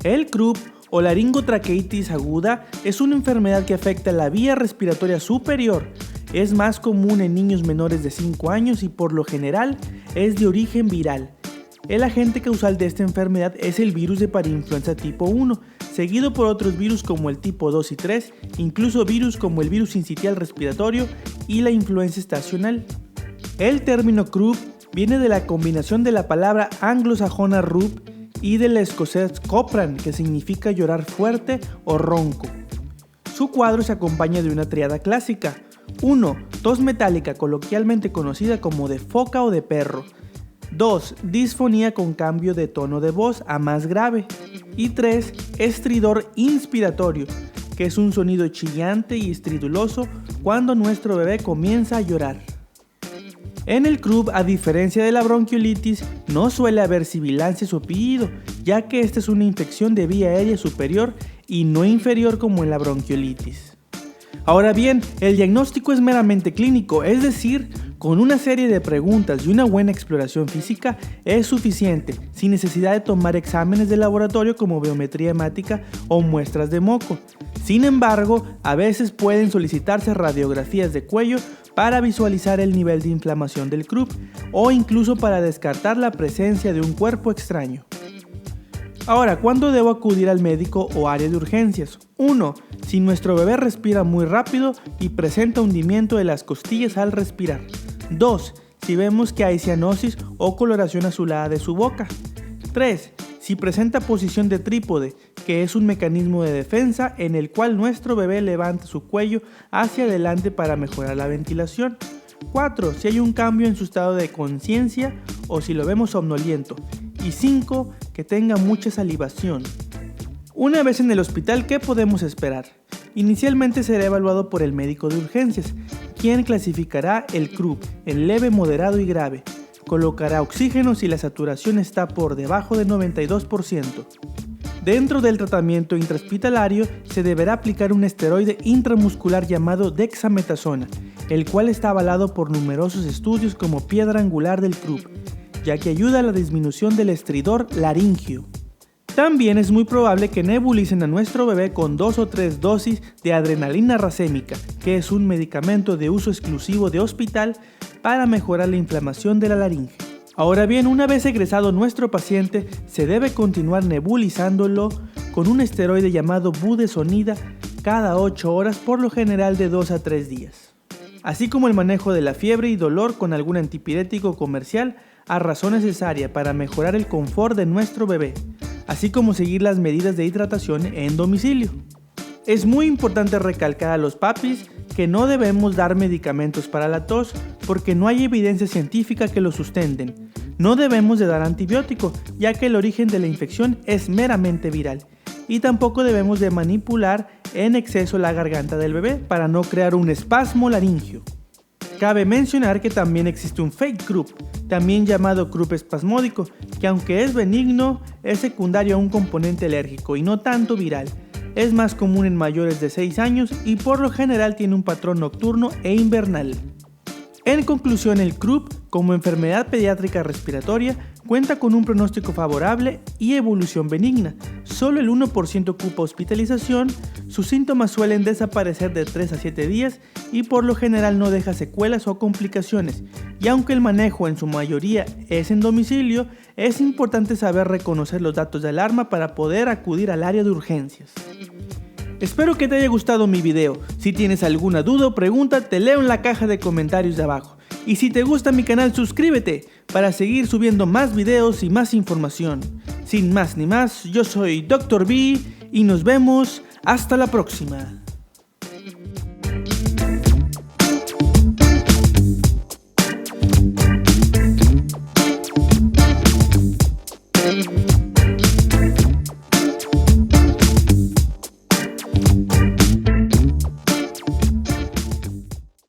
El croup o laringotraqueitis aguda es una enfermedad que afecta la vía respiratoria superior. Es más común en niños menores de 5 años y por lo general es de origen viral. El agente causal de esta enfermedad es el virus de parainfluenza tipo 1, seguido por otros virus como el tipo 2 y 3, incluso virus como el virus sincitial respiratorio y la influenza estacional. El término croup viene de la combinación de la palabra anglosajona rub y del escocés copran, que significa llorar fuerte o ronco. Su cuadro se acompaña de una tríada clásica. 1. Tos metálica, coloquialmente conocida como de foca o de perro. 2. Disfonía con cambio de tono de voz a más grave. Y 3. Estridor inspiratorio, que es un sonido chillante y estriduloso cuando nuestro bebé comienza a llorar. En el croup, a diferencia de la bronquiolitis, no suele haber sibilancias o pillido, ya que esta es una infección de vía aérea superior y no inferior como en la bronquiolitis. Ahora bien, el diagnóstico es meramente clínico, es decir, con una serie de preguntas y una buena exploración física es suficiente, sin necesidad de tomar exámenes de laboratorio como biometría hemática o muestras de moco. Sin embargo, a veces pueden solicitarse radiografías de cuello para visualizar el nivel de inflamación del croup o incluso para descartar la presencia de un cuerpo extraño. Ahora, ¿cuándo debo acudir al médico o área de urgencias? 1. Si nuestro bebé respira muy rápido y presenta hundimiento de las costillas al respirar. 2. Si vemos que hay cianosis o coloración azulada de su boca. 3. Si presenta posición de trípode, que es un mecanismo de defensa en el cual nuestro bebé levanta su cuello hacia adelante para mejorar la ventilación. 4. Si hay un cambio en su estado de conciencia o si lo vemos somnoliento. Y 5. Que tenga mucha salivación. Una vez en el hospital, ¿qué podemos esperar? Inicialmente será evaluado por el médico de urgencias, quien clasificará el croup en leve, moderado y grave. Colocará oxígeno si la saturación está por debajo del 92%. Dentro del tratamiento intrahospitalario se deberá aplicar un esteroide intramuscular llamado dexametasona, el cual está avalado por numerosos estudios como piedra angular del croup, ya que ayuda a la disminución del estridor laringio. También es muy probable que nebulicen a nuestro bebé con 2 o 3 dosis de adrenalina racémica, que es un medicamento de uso exclusivo de hospital para mejorar la inflamación de la laringe. Ahora bien, una vez egresado nuestro paciente, se debe continuar nebulizándolo con un esteroide llamado budesonida cada 8 horas, por lo general de 2 a 3 días. Así como el manejo de la fiebre y dolor con algún antipirético comercial a razón necesaria para mejorar el confort de nuestro bebé, así como seguir las medidas de hidratación en domicilio. Es muy importante recalcar a los papis que no debemos dar medicamentos para la tos porque no hay evidencia científica que lo sustenten. No debemos de dar antibiótico, ya que el origen de la infección es meramente viral. Y tampoco debemos de manipular en exceso la garganta del bebé para no crear un espasmo laringio. Cabe mencionar que también existe un fake croup, también llamado croup espasmódico, que aunque es benigno, es secundario a un componente alérgico y no tanto viral. Es más común en mayores de 6 años y por lo general tiene un patrón nocturno e invernal. En conclusión, el croup, como enfermedad pediátrica respiratoria, cuenta con un pronóstico favorable y evolución benigna. Solo el 1% ocupa hospitalización, sus síntomas suelen desaparecer de 3 a 7 días y por lo general no deja secuelas o complicaciones. Y aunque el manejo en su mayoría es en domicilio, es importante saber reconocer los datos de alarma para poder acudir al área de urgencias. Espero que te haya gustado mi video. Si tienes alguna duda o pregunta, te leo en la caja de comentarios de abajo. Y si te gusta mi canal, suscríbete para seguir subiendo más videos y más información. Sin más ni más, yo soy Dr. B y nos vemos hasta la próxima.